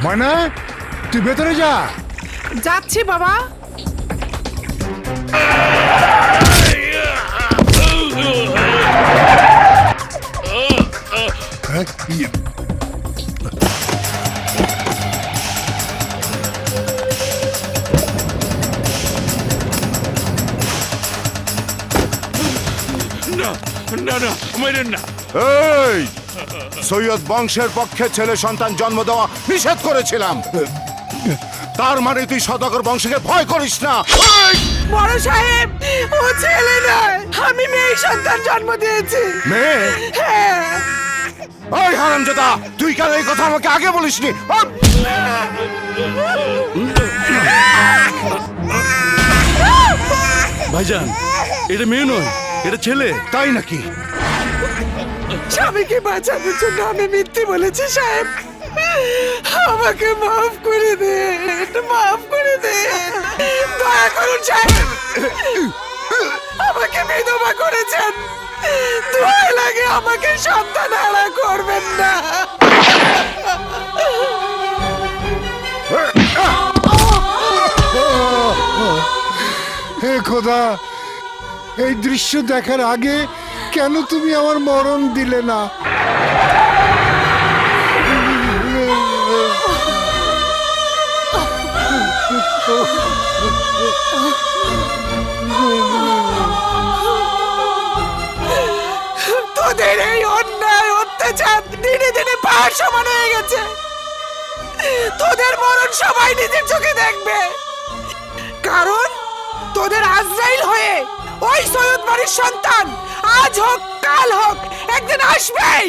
মানে তুই ভেতরে যা। যাচ্ছি বাবা। না না না, মেরেন না। এই সৈয়দ বংশের পক্ষে ছেলে সন্তান জন্ম দেওয়া নিষেধ করেছিলাম, তার মানে তুই সদাগর বংশকে ভয় করিস না। বড় সাহেব, ও ছেলে নয়, আমি মেয়ে সন্তান জন্ম দিয়েছি। মেয়ে? হ্যাঁ। ওই হারামজাদা, তুই কেন এই কথা আমাকে আগে বলিসনি? ভাইজান, এটা মেয়ে নয়, এটা ছেলে। তাই নাকি? স্বামীকে বাঁচানোর জন্য আমি মিথ্যে বলেছি সাহেব। আমাকে মাফ করে দে, মাফ করে দে, দয়া করুন সাহেব। আমাকে বিধবা করেছেন, দয়া লাগে আমাকে সন্তান হারা করবেন না। হে খোদা, এই দৃশ্য দেখার আগে কেন তুমি আমার মরণ দিলে না? তোদের এই অন্যায় অত্যাচার দিনে দিনে পাহাড় সমান হয়ে গেছে। তোদের মরণ সবাই নিজের চোখে দেখবে, কারণ তোদের আজরাইল হয়ে ওই সৈয়দ বাড়ির সন্তান আজ হোক কাল হোক একদিন আসবেই।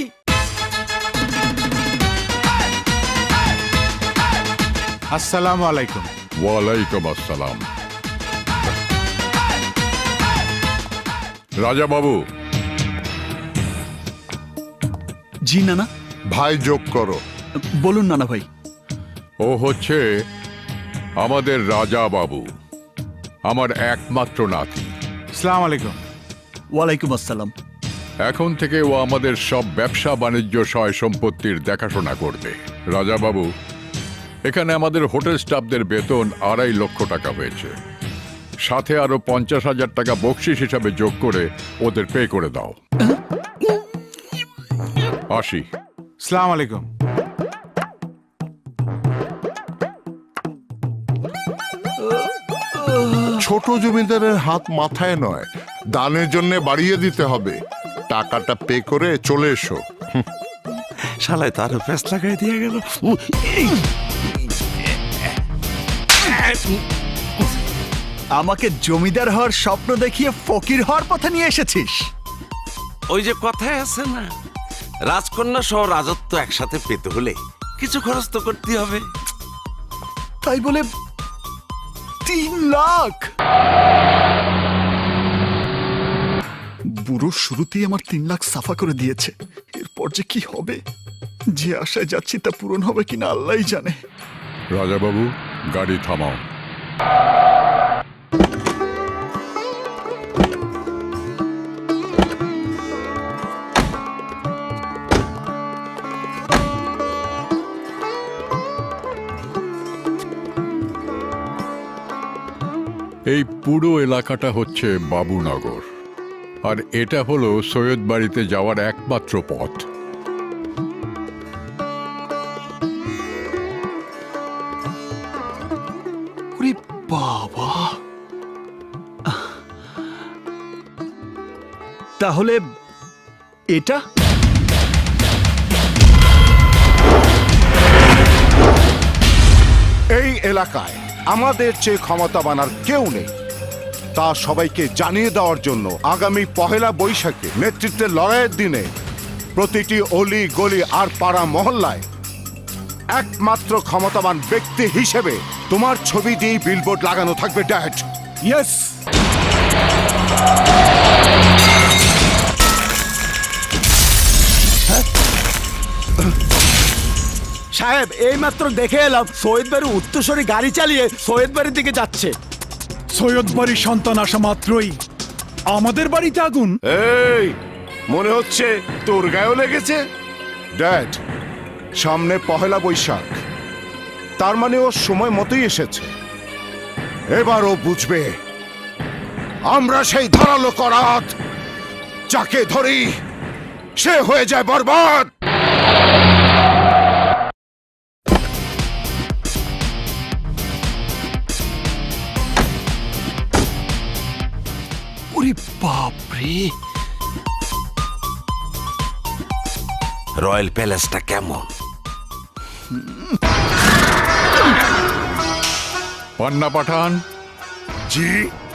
আসসালামু আলাইকুম। ওয়ালাইকুম আসসালাম। রাজা বাবু। জি নানা। ভাই যোগ করো। বলুন নানা ভাই। ও হচ্ছে আমাদের রাজা বাবু, আমার একমাত্র নাতি। আসসালামু আলাইকুম। ওয়ালাইকুম আসসালাম। এখন থেকে ও আমাদের সব ব্যবসা বাণিজ্য সয় সম্পত্তির দেখাশোনা করবে। রাজা বাবু, এখানে আমাদের হোটেল স্টাফদের বেতন 2.5 লক্ষ টাকা হয়েছে, সাথে আরো 50,000 টাকা বকশিস হিসাবে যোগ করে ওদের পে করে দাও। আসি। আসসালামু আলাইকুম। ছোট জমিদারের হাত মাথায় নয়, দানের জন্য বাড়িয়ে দিতে হবে। টাকাটা পে করে চলে এসো। শালায় তার প্যাস লাগাই দিয়ে গেল। আমাকে জমিদার হওয়ার স্বপ্ন দেখিয়ে ফকির হওয়ার পথে নিয়ে এসেছিস। ওই যে কথায় আছে না, রাজকন্যা সহ রাজত্ব একসাথে পেতে হলে কিছু খরচ তো করতে হবে। তাই বলে 3 লাখ? বুড়ো শুরুতেই আমার 3 লাখ সাফা করে দিয়েছে। এরপর যে কি হবে, যে আশায় যাচ্ছি তা পূরণ হবে কিনা আল্লাহই জানে। রাজা বাবু, গাড়ি থামাও। এই পুরো এলাকাটা হচ্ছে বাবুনগর, আর এটা হলো সৈয়দ বাড়িতে যাওয়ার একমাত্র পথ। ওরে বাবা, তাহলে এটা? এই এলাকায় আমাদের চেয়ে ক্ষমতাবান আর কেউ নেই, তা সবাইকে জানিয়ে দেওয়ার জন্য আগামী 1 বৈশাখে নেতৃত্বের লড়াইয়ের দিনে প্রতিটি অলি গলি আর পাড়া মহল্লায় একমাত্র ক্ষমতাবান ব্যক্তি হিসেবে তোমার ছবি দিয়ে বিলবোর্ড লাগানো থাকবে। ড্যাড। ইয়েস। সাহেব, এইমাত্র দেখে এলাম সৈয়দ বাড়ির উত্তরসরি গাড়ি চালিয়ে সৈয়দ বাড়ির দিকে যাচ্ছে। সৈয়দ বাড়ির সন্তান আসা মাত্রই আমাদের বাড়িতে আগুন। এই মনে হচ্ছে তোর গায়েও লেগেছে। ড্যাড, সামনে 1 বৈশাখ, তার মানে ও সময় মতোই এসেছে। এবার ও বুঝবে আমরা সেই ধারালো করাত, যাকে ধরি সে হয়ে যায় বরবাদ। ওরে বাপ রে! রয়্যাল প্যালেসটা কেমন? পান্না পাঠান, জি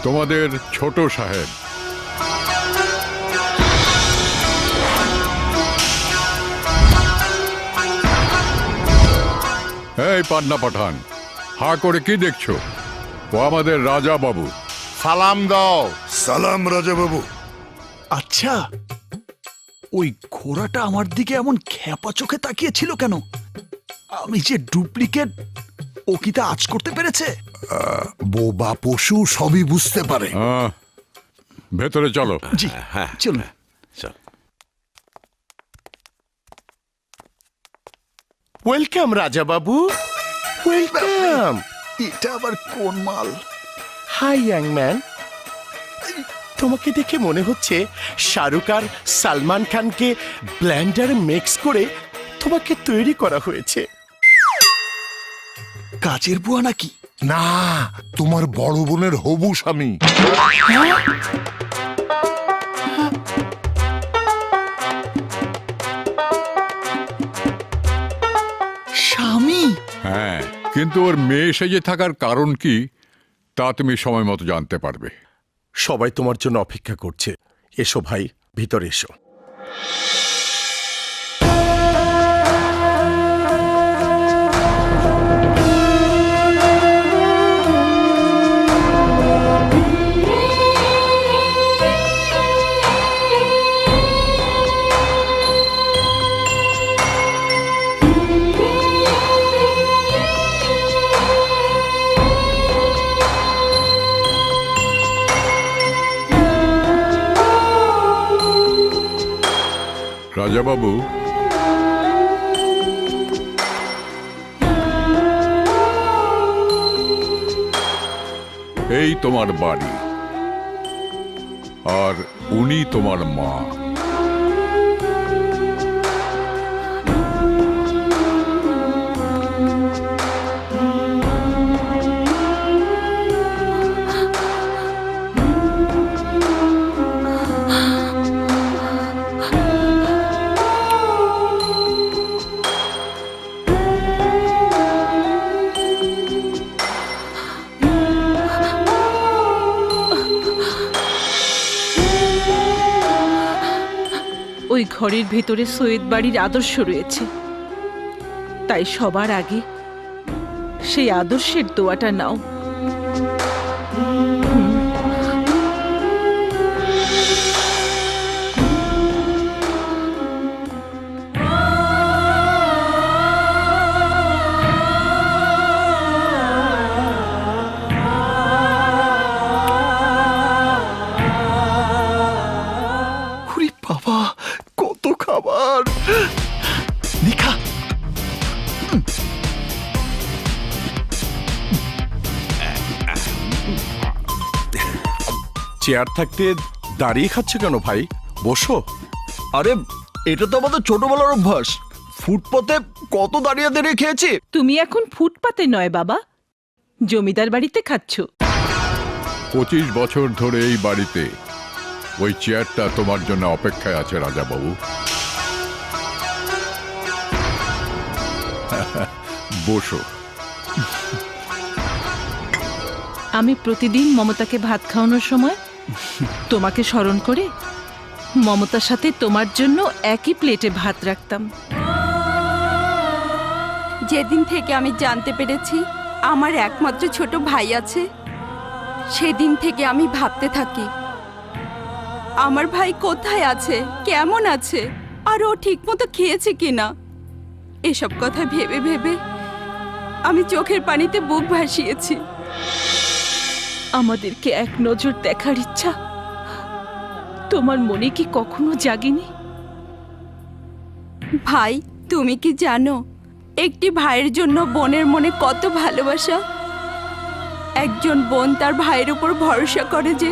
তোমাদের ছোট সাহেব। এই পান্না পাঠান, হা করে কি দেখছো? ও আমাদের রাজা বাবু। সালাম দাও। সালাম রাজা বাবু। আচ্ছা, ওই ঘোড়াটা আমার দিকে এমন খ্যাপা চোখে তাকিয়েছিল কেন? আমি যে ডুপ্লিকেট, ও কি তা আঁচ করতে পেরেছে? বোবা পশু সবই বুঝতে পারে। ভেতরে চলো। জি, চলুন। চল। Welcome Raja Babu, welcome. এটা আবার কোন মাল? হাই ইয়াং ম্যান, তোমাকে দেখে মনে হচ্ছে শাহরুখ আর সালমান খানকে ব্লেন্ডারে মিক্স করে তোমাকে তৈরি করা হয়েছে। কাজের বুয়া নাকি? না, তোমার বড় বোনের হবু স্বামী। স্বামী? হ্যাঁ, কিন্তু ওর মেয়ে সেজে থাকার কারণ কি তা তুমি সময় মতো জানতে পারবে। সবাই তোমার জন্য অপেক্ষা করছে। এসো ভাই, ভিতরে এসো। রাজা বাবু, এই তোমার বাড়ি, আর উনি তোমার মা। ওই ঘরের ভেতরে সৈয়দ বাড়ির আদর্শ রয়েছে, তাই সবার আগে সেই আদর্শের দোয়াটা নাও। ওরে বাবা, কত খাবার! নিখা, চেয়ার থাকতে দাঁড়িয়ে খাচ্ছে কেন ভাই? বসো। আরে এটা তো আমাদের ছোটবেলার অভ্যাস। ফুটপাতে কত দাঁড়িয়ে দাঁড়িয়ে খেয়েছি। তুমি এখন ফুটপাতে নয় বাবা, জমিদার বাড়িতে খাচ্ছ। 25 বছর ধরে এই বাড়িতে ওই চেয়ারটা তোমার জন্য অপেক্ষায় আছে রাজা বাবু। বসো। আমি প্রতিদিন মমতাকে ভাত খাওয়ানোর সময় তোমাকে স্মরণ করে মমতার সাথে তোমার জন্য একই প্লেটে ভাত রাখতাম। যেদিন থেকে আমি জানতে পেরেছি আমার একমাত্র ছোট ভাই আছে, সেদিন থেকে আমি ভাবতে থাকি আমার ভাই কোথায় আছে, কেমন আছে, আর ও ঠিকমতো খেয়েছে কিনা। এসব কথা ভেবে ভেবে আমি চোখের পানিতে বুক ভাসিয়েছি। আমাদেরকে এক নজর দেখার ইচ্ছা তোমার মনে কি কখনো জাগেনি? ভাই, তুমি কি জানো একটি ভাইয়ের জন্য বোনের মনে কত ভালোবাসা। একজন বোন তার ভাইয়ের উপর ভরসা করে যে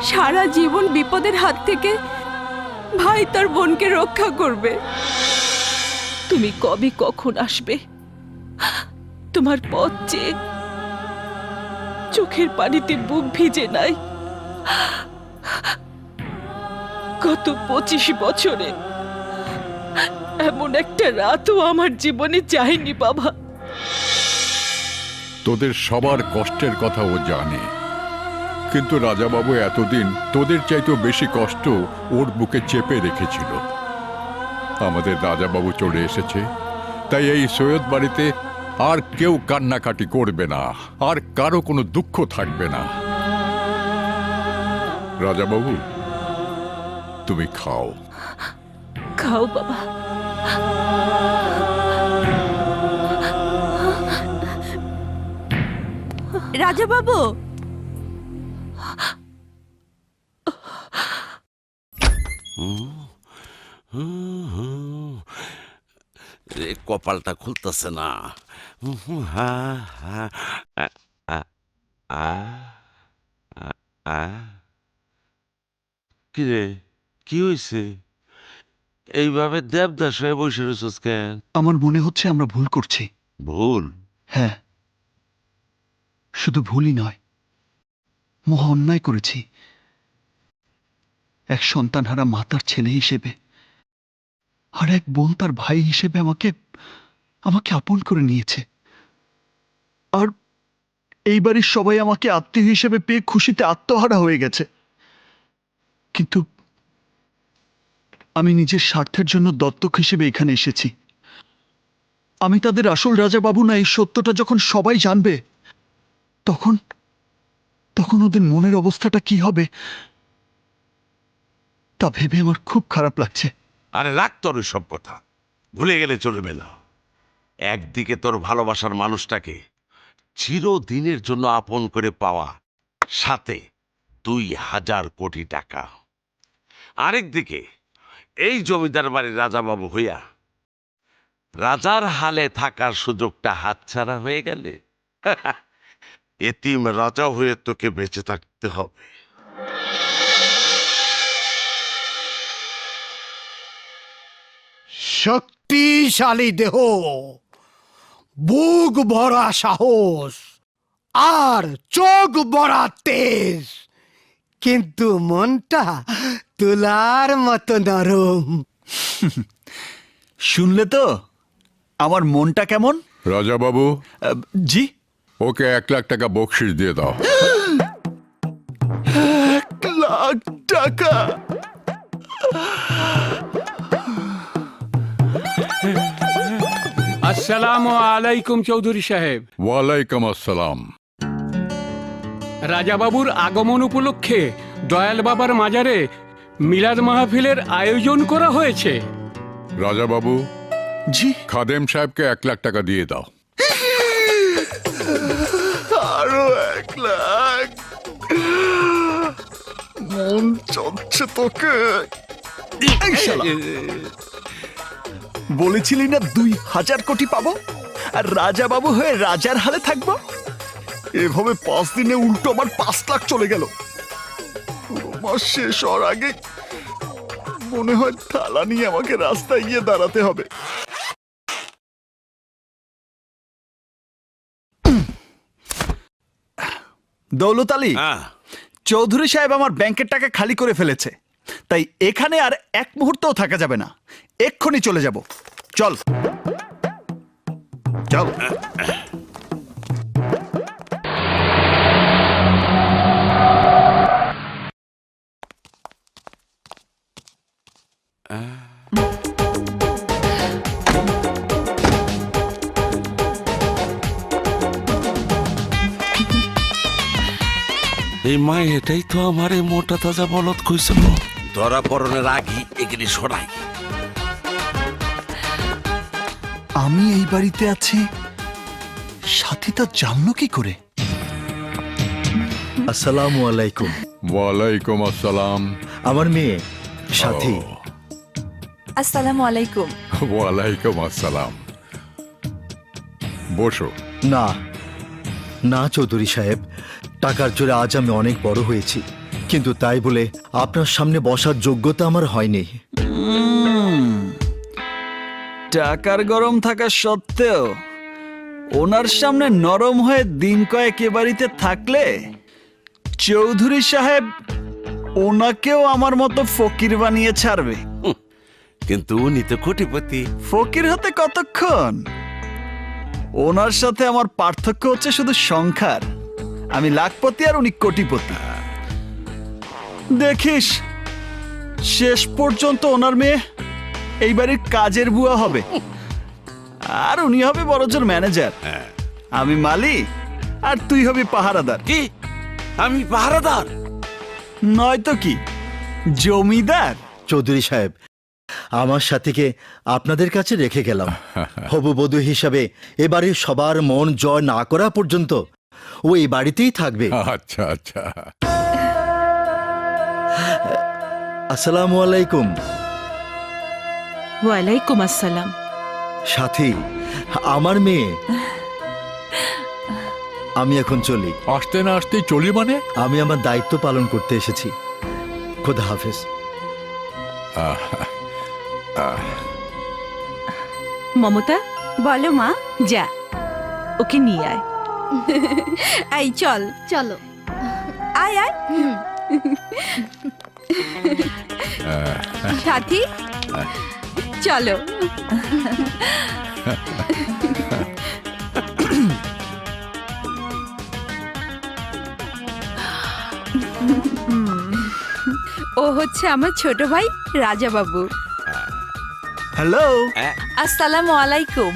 সারা জীবন বিপদের হাত থেকে ভাই তার বোনকে রক্ষা করবে। তুমি কবে কখন আসবে তোমার পথ চেয়ে চোখের পানিতে বুক ভিজে নাই। গত 25 বছরে এমন একটা রাতও আমার জীবনে যায়নি বাবা। তোদের সবার কষ্টের কথা ও জানে, কিন্তু রাজাবাবু এতদিন তোদের চাইতেও বেশি কষ্ট ওর বুকে চেপে রেখেছিল। আমাদের রাজাবাবু চলে এসেছে, তাই এই সৈয়দ বাড়িতে আর কেউ কান্নাকাটি করবে না, আর কারো কোনো দুঃখ থাকবে না। রাজাবাবু, তুমি খাও। খাও বাবা। রাজা বাবু, কপালটা খুলতেছে না। কি রে, কি হয়েছে? এইভাবে দেবদাস হয়ে বসে রয়েছিস কেন? আমার মনে হচ্ছে আমরা ভুল করছি। ভুল? হ্যাঁ, শুধু ভুলই নয়, মহা অন্যায় করেছি। এক সন্তানহারা মাতার ছেলে হিসেবে আর এক বোন তার ভাই হিসেবে আমাকে আপন করে নিয়েছে। আর এই বাড়ির সবাই আমাকে আত্মীয় হিসেবে পেয়ে খুশিতে আত্মহারা হয়ে গেছে। কিন্তু আমি নিজের স্বার্থের জন্য দত্তক হিসেবে এখানে এসেছি। আমি তাদের আসল রাজাবাবু না, এই সত্যটা যখন সবাই জানবে, তখন ওদের মনের অবস্থাটা কি হবে তা ভেবে আমার খুব খারাপ লাগছে। আরে রাখ তোর সব কথা, ভুলে গেলে চলবে না। একদিকে তোর ভালোবাসার মানুষটাকে চিরদিনের জন্য আপন করে পাওয়া, সাথে 2000 কোটি টাকা। আরেকদিকে এই জমিদার বাড়ির রাজাবাবু হইয়া রাজার হালে থাকার সুযোগটা হাতছাড়া হয়ে গেলে এতিম রাজা হয়ে তোকে বেঁচে থাকতে হবে। শক্তিশালী দেহ, বুক ভরা সাহস আর চোখ ভরা তেজ, কিন্তু মনটা তুলার মতো নরম। শুনলে তো আমার মনটা কেমন? রাজাবাবু, জি? ওকে 1 লাখ টাকা বকশিস দিয়ে দাও। 1 লাখ টাকা? আসসালামু আলাইকুম চৌধুরী সাহেব। ওয়ালাইকুম আসসালাম। রাজাবাবুর আগমন উপলক্ষে দয়াল বাবার মাজারে মিলাদ মাহফিলের আয়োজন করা হয়েছে। রাজাবাবু, জি? খাদেম সাহেবকে 1 লাখ টাকা দিয়ে দাও। আরো 1 লাখ? মন চলছে তোকে। এই শালা, বলেছিলি না 2000 কোটি পাবো আর রাজাবাবু হয়ে রাজার হালে থাকবো? এভাবে 5 দিনে উল্টো আমার 5 লাখ চলে গেল। পুরো মাস শেষ হওয়ার আগে মনে হয় থালা নিয়ে আমাকে রাস্তায় গিয়ে দাঁড়াতে হবে। দৌলত আলী, চৌধুরী সাহেব আমার ব্যাংকের টাকা খালি করে ফেলেছে, তাই এখানে আর এক মুহূর্তও থাকা যাবে না। এক্ষুনি চলে যাব। চল চল। এই মা, এটাই তো আমার এই মোটা তাজা বলদ কইছিল। ধরা পড়নের আগি এগুলি সরাই। আমি এই বাড়িতে আছি, সাথী তা জানলো কি করে? আসসালামু আলাইকুম। ওয়ালাইকুম আসসালাম। আমার মেয়ে সাথী। আসসালামু আলাইকুম। ওয়ালাইকুম আসসালাম। বসো। না না চৌধুরী সাহেব, টাকার জোরে আজ আমি অনেক বড় হয়েছি, কিন্তু তাই বলে আপনার সামনে বসার যোগ্যতা আমার হয়নি। টাকার গরম থাকা সত্ত্বেও ওনার সামনে নরম হয়ে দিন কয়েক এ বাড়িতে থাকলে চৌধুরী সাহেব ওনাকেও আমার মতো ফকির বানিয়ে ছাড়বে। কিন্তু উনি তো কোটিপতি। ফকির হতে কতক্ষণ? ওনার সাথে আমার পার্থক্য হচ্ছে শুধু সংখ্যার। আমি লাখপতি আর উনি কোটিপতি। দেখিস শেষ পর্যন্ত ওনার মেয়ে এই বাড়ির কাজের বুয়া হবে, আর উনি হবে বড়জোর ম্যানেজার। আমি মালি আর তুই হবি পাহারাদার। কি আমি পাহারাদার? নয়তো কি জমিদার। চৌধুরী সাহেব, আমার সাথীকে আপনাদের কাছে রেখে গেলাম। হবু বধূ হিসাবে এ বাড়ির সবার মন জয় না করা পর্যন্ত ও এই বাড়িতেই থাকবে। আচ্ছা আচ্ছা। আসসালামু আলাইকুম। ওয়ালাইকুম আসসালাম। সাথী, আমার মেয়ে। আমি এখন চলি। আসতে না আসতেই চলি মানে? আমি আমার দায়িত্ব পালন করতে এসেছি। খোদা হাফেজ। মমতা, বলো মা। যা ওকে নিয়ে আয়। এই চল। চলো। আয় আয়। সাথী চলো। ও হচ্ছে আমার ছোট ভাই রাজা বাবু। হ্যালো। আসসালামু আলাইকুম।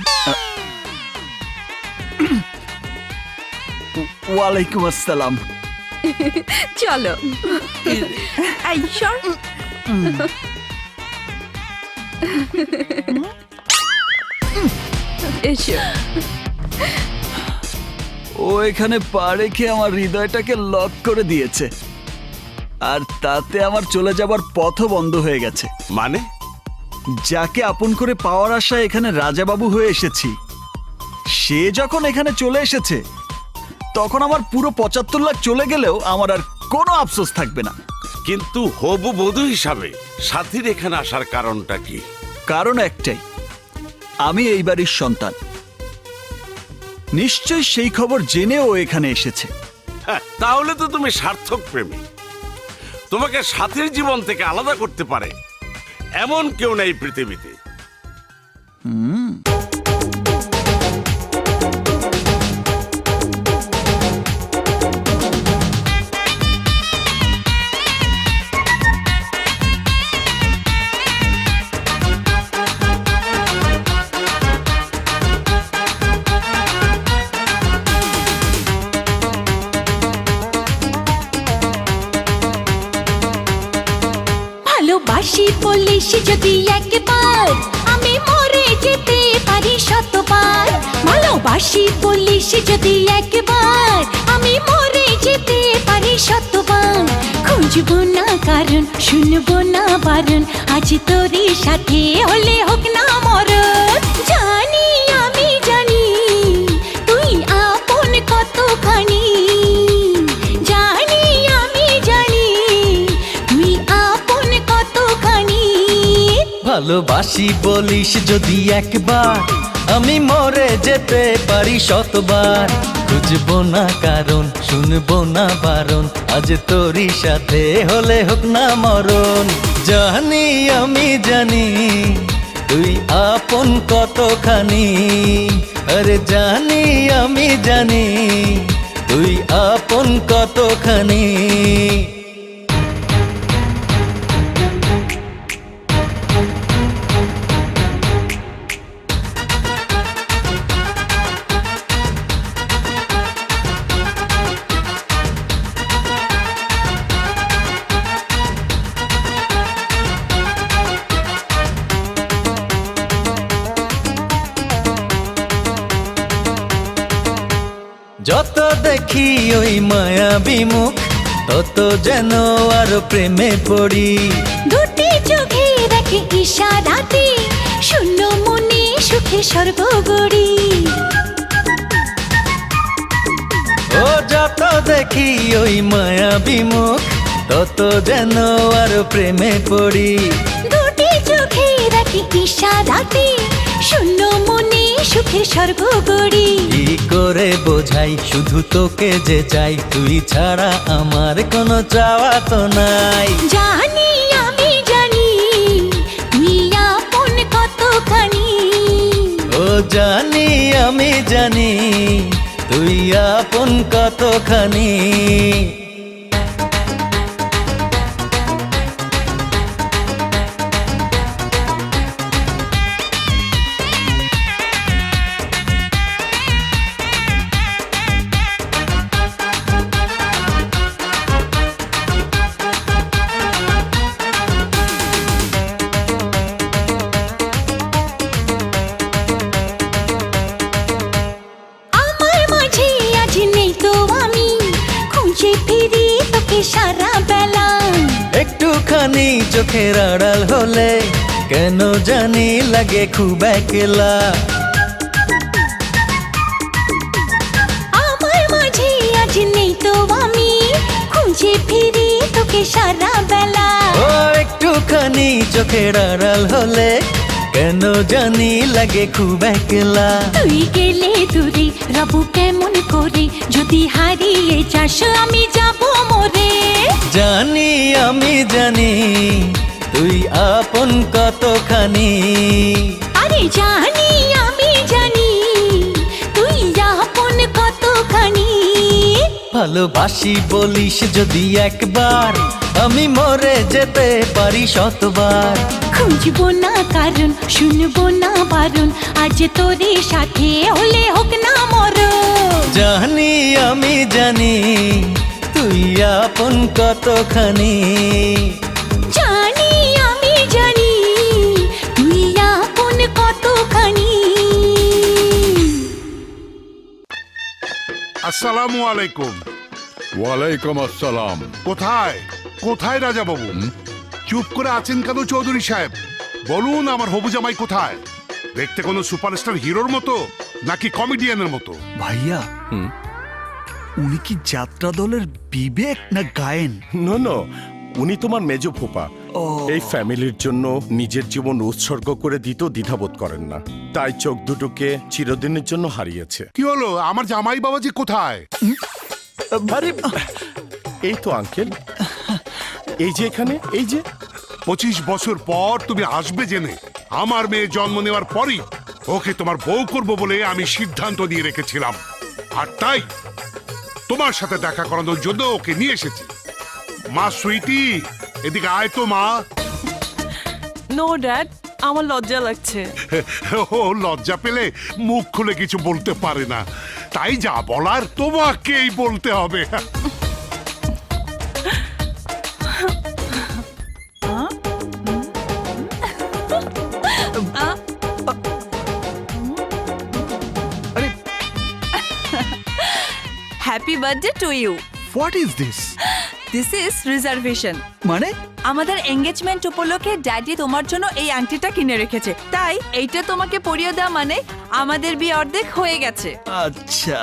ওয়ালাইকুম আসসালাম। চলো। এই সর। এসো। ও এখানে পা রেখে আমার হৃদয়টাকে লক করে দিয়েছে, আর তাতে আমার চলে যাবার পথও বন্ধ হয়ে গেছে। মানে? যাকে আপন করে পাওয়ার আশায় এখানে রাজাবাবু হয়ে এসেছি, সে যখন এখানে চলে এসেছে তখন আমার পুরো ৭৫ লাখ চলে গেলেও আমার আর কোনো আফসোস থাকবে না। কিন্তু হবু বধূ হিসাবে সাথীর এখানে আসার কারণটা কি? কারণ একটাই, আমি এই বাড়ির সন্তান। নিশ্চয়ই সেই খবর জেনে ও এখানে এসেছে। হ্যাঁ, তাহলে তো তুমি সার্থক প্রেমী। তোমাকে সাথীর জীবন থেকে আলাদা করতে পারে এমন কেউ নেই পৃথিবীতে। ভালোবাসি বলিস যদি একবার, আমি মরে যেতে পারি শতবার। ভালোবাসি বলিস যদি একবার, আমি মরে যেতে পারি শতবার। খুঁজবো না কারণ, শুনবো না বারণ, আজ তোরই সাথে হলে হোক না মরণ। জানি আমি জানি তুই আপন কতখানি, জানি আমি জানি তুই আপন কতখানি। ভালোবাসি বলিস যদি একবার, আমি মরে যেতে পারি শতবার। খুঁজবো না কারণ, শুনবো না বারণ, আজ তোরই সাথে হলে হোক না মরণ। জানি আমি জানি তুই আপন কতখানি, আরে জানি আমি জানি তুই আপন কতখানি। যত দেখি ওই মায়াবী মুখ, তত যেন আর প্রেমে পড়ি। দুটি চোখে রাখে ইশারাতে, শূন্য মনে সুখে স্বর্গ গড়ি। ও যত দেখি ওই মায়াবী মুখ তত যেন আর প্রেমে পড়ি। দুটি চোখে রাখি ইশারাতে শূন্য মনে সুখের স্বর্গ গড়ি। কি করে বোঝাই শুধু তোকে যে চাই, তুই ছাড়া আমার কোনো চাওয়া তো নাই। জানি আমি জানি তুই আপন কতখানি। ও জানি আমি জানি তুই আপন কতখানি। আমার মাঝে আজ নেই তো আমি, খুঁজে ফিরি তোকে সারা বেলা। একটুখানি চোখের আড়াল হলে কেন জানি লাগে খুব একলা। আমার মাঝে আজ নেই তো আমি, খুঁজে ফিরি তোকে সারা বেলা। ও একটুখানি চোখের আড়াল হলে কেন জানি লাগে খুব একলা। তুই গেলে দূরে রবু কেমন করে, যদি হারিয়ে যাস আমি যাব মরে। জানি আমি জানি তুই আপন কতখানি। আরে জানি আমি জানি তুই আপন কতখানি। ভালোবাসি বলিস যদি একবার, আমি মরে যেতে পারি শতবার। খুঁজবো না কারণ শুনবো না বারণ, আজ তোরে সাথে হলে হোক না মরণ। জানি আমি জানি তুই আপন কতখানি। জানি আমি জানি তুই আপন কতখানি। আসসালামু আলাইকুম। ওয়ালাইকুম আসসালাম। কোথায় কোথায় রাজা বাবু? চুপ করে আছেন কেন চৌধুরী সাহেব? বলুন আমার হবু জামাই কোথায়? দেখতে কোনো সুপারস্টার হিরোর মতো নাকি কমেডিয়ানের মতো? ভাইয়া উনি কি যাত্রা দলের বিবেক না গায়েন? নো নো, উনি তোমার মেজ ফুপা। এই ফ্যামিলির জন্য নিজের জীবন উৎসর্গ করে দিতেও দ্বিধাবোধ করেন না, তাই চোখ দুটোকে চিরদিনের জন্য হারিয়েছে। কি হলো আমার জামাই বাবাজি কোথায়? আরে এই তো আঙ্কেল, এই যে এখানে, এই যে। 25 বছর পর তুমি আসবে জেনে আমার মেয়ে জন্ম নেওয়ার পরই ওকে তোমার বউ করব বলে আমি সিদ্ধান্ত নিয়ে রেখেছিলাম, আর তাই তোমার সাথে দেখা করানোর জন্য ওকে নিয়ে এসেছি। মা সুইটি, এদিকে আয় তো মা। নো ড্যাড, আমার লজ্জা লাগছে। ও লজ্জা পেলে মুখ খুলে কিছু বলতে পারে না, তাই যা বলার তোমাকেই বলতে হবে। Happy birthday to you. What is this? This is reservation. মানে আমাদের এঙ্গেজমেন্ট উপলক্ষে ড্যাডি তোমার জন্য এই আংটিটা কিনে রেখেছে, তাই এইটা তোমাকে পরিয়ে দেওয়া মানে আমাদের বিয়ে অর্ধেক হয়ে গেছে। আচ্ছা,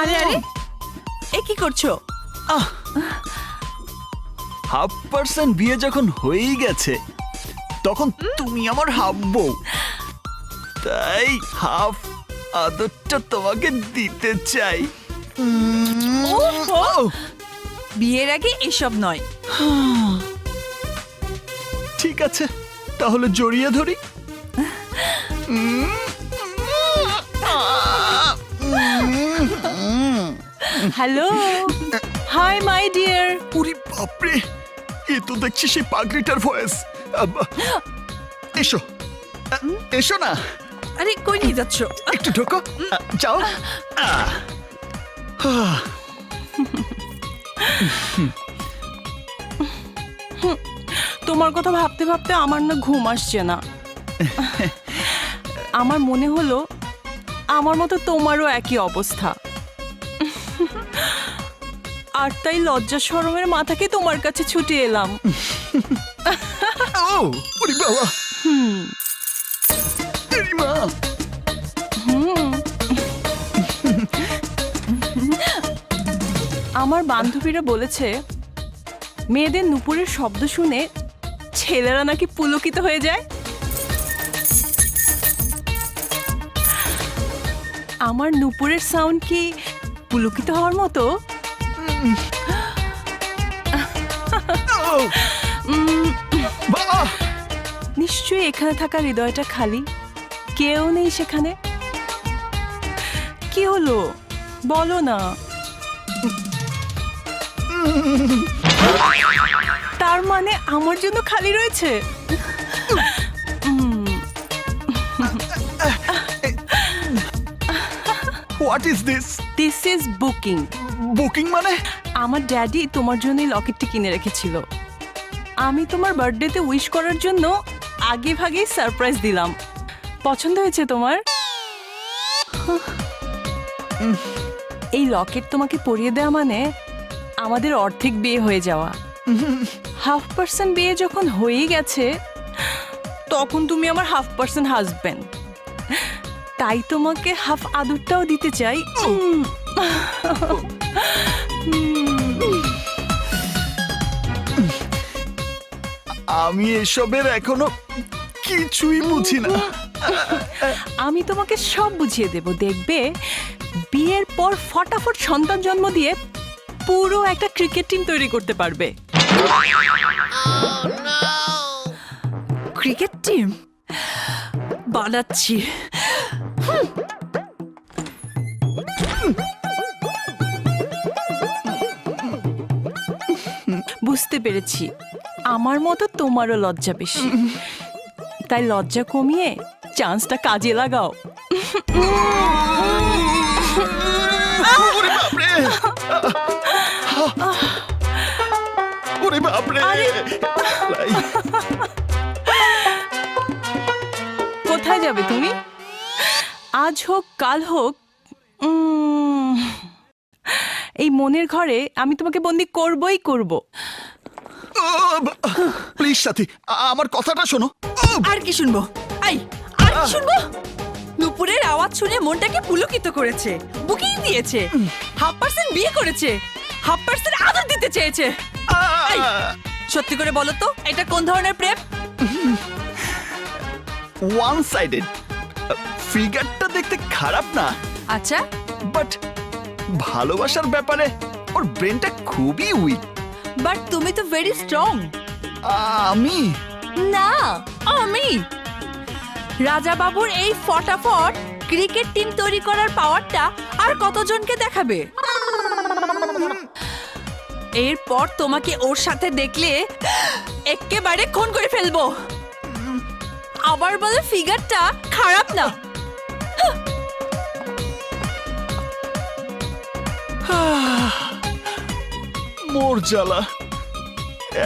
আরে আরে, এ কি করছো? 1/2% বিয়ে যখন হয়েই গেছে তখন তুমি আমার হাফ বউ, তাই হাফ আদরটা তোমাকে দিতে চাই। ওহো, বিয়ের আগে এসব নয়। ঠিক আছে, তাহলে জড়িয়ে ধরি। Hello, hi my dear. Puri বাপরে, এ তো দেখছি সেই পাগড়িটার ভয়েস। এসো এসো না। আরে কই নিয়ে যাচ্ছ? একটু ঢোকো, যাও। তোমার কথা ভাবতে ভাবতে আমার না ঘুম আসছে না। আমার মনে হলো আমার মতো তোমারও একই অবস্থা। আর তাই লজ্জা শরমের মাথাকে তোমার কাছে ছুটে এলাম। ও ওরে বাবা, এরি মা। আমার বান্ধবীরা বলেছে মেয়েদের নুপুরের শব্দ শুনে ছেলেরা নাকি পুলকিত হয়ে যায়। আমার নুপুরের সাউন্ড কি পুলকিত হওয়ার মতো? নিশ্চয়ই এখানে থাকা হৃদয়টা খালি, কেউ নেই সেখানে। কি হলো বলো না। তার মানে আমার জন্য খালি রয়েছে। What is this? This is booking. Booking মানে? আমার ড্যাডি তোমার জন্য এই লকেটটি কিনে রেখেছিল। আমি তোমার বার্থডেতে উইশ করার জন্য আগে ভাগেই সারপ্রাইজ দিলাম। পছন্দ হয়েছে তোমার? এই লকেট তোমাকে পরিয়ে দেওয়া মানে আমাদের অর্ধেক বিয়ে হয়ে যাওয়া। 50% বিয়ে যখন হয়ে গেছে তখন তুমি আমার 50% হাজবেন্ড। তাই তোমাকে হাফ আদরটাও দিতে চাই। আমি এসবের এখনো কিছুই বুঝি না। আমি তোমাকে সব বুঝিয়ে দেব, দেখবে বিয়ের পর ফটাফট সন্তান জন্ম দিয়ে পুরো একটা ক্রিকেট টিম তৈরি করতে পারবে। ক্রিকেট টিম বানাচ্ছি। বুঝতে পেরেছি আমার মতো তোমারও লজ্জা বেশি, তাই লজ্জা কমিয়ে চান্সটা কাজে লাগাও। ওরে বাপরে, কোথায় যাবে তুমি? আজ হোক কাল হোক এই মনের ঘরে আমি তোমাকে বন্দি করবই করব। প্লিজ সাথী, আমার কথাটা শোনো। আর কি শুনবো? আই আর কি শুনবো? নুপুরের আওয়াজ শুনে মনটাকে পুলকিত করেছে, বুকিং দিয়েছে, 1/2% বিয়ে করেছে, 1/2% আদর দিতে চেয়েছে। এই, সত্যি করে বলো তো এটা কোন ধরনের প্রেম? One sided. ফিগারটা দেখতে খারাপ না, আচ্ছা, বাট ভালোবাসার ব্যাপারে ওর ব্রেনটা খুবই উইক। বাট তুমি তো ভেরি স্ট্রং। আমি না, আমি রাজা বাবুর এই ফটাফট ক্রিকেট টিম তৈরি করার পাওয়ারটা আর কতজনকে দেখাবে? এরপর তোমাকে ওর সাথে দেখলে একেবারে খুন করে ফেলবো। আবার বলে ফিগারটা খারাপ না। মোর জ্বালা,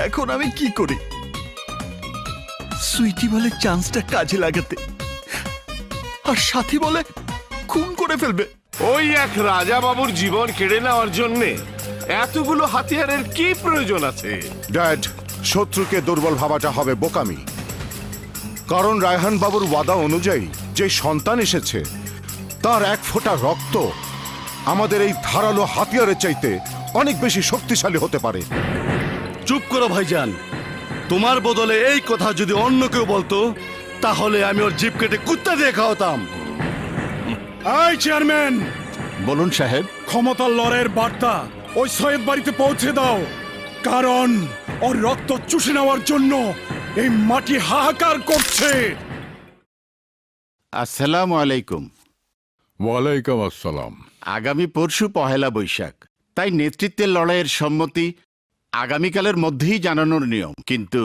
এখন আমি কি করি? সুইটি বলে চান্সটা কাজে লাগাতে, আর সাথী বলে খুন করে ফেলবে। ওই এক রাজা বাবুর জীবন কেড়ে নেওয়ার জন্য এতগুলো হাতিয়ারের কি প্রয়োজন আছে? ড্যাড, শত্রুকে দুর্বল ভাবাটা হবে বোকামি। কারণ রায়হান বাবুর ওয়াদা অনুযায়ী যে সন্তান এসেছে তার এক ফোঁটা রক্ত আমাদের এই ধারালো হাতিয়ারের চাইতে অনেক বেশি শক্তিশালী হতে পারে। চুপ করো ভাইজান, তোমার বদলে এই কথা যদি অন্য কেউ বলতো তাহলে আমি ওর জিপ কেটে কুত্তা দিয়ে খাওয়াতাম। এই চেয়ারম্যান, বলুন সাহেব। ক্ষমতার লড়াইয়ের বার্তা ওই সৈয়দ বাড়িতে পৌঁছে দাও, কারণ ওর রক্ত চুষে নেওয়ার জন্য এই মাটি হাহাকার করছে। আসসালামু আলাইকুম। ওয়ালাইকুম আসসালাম। আগামী পরশু পহেলা বৈশাখ, তাই নেতৃত্বের লড়াইয়ের সম্মতি আগামীকালের মধ্যেই জানানোর নিয়ম। কিন্তু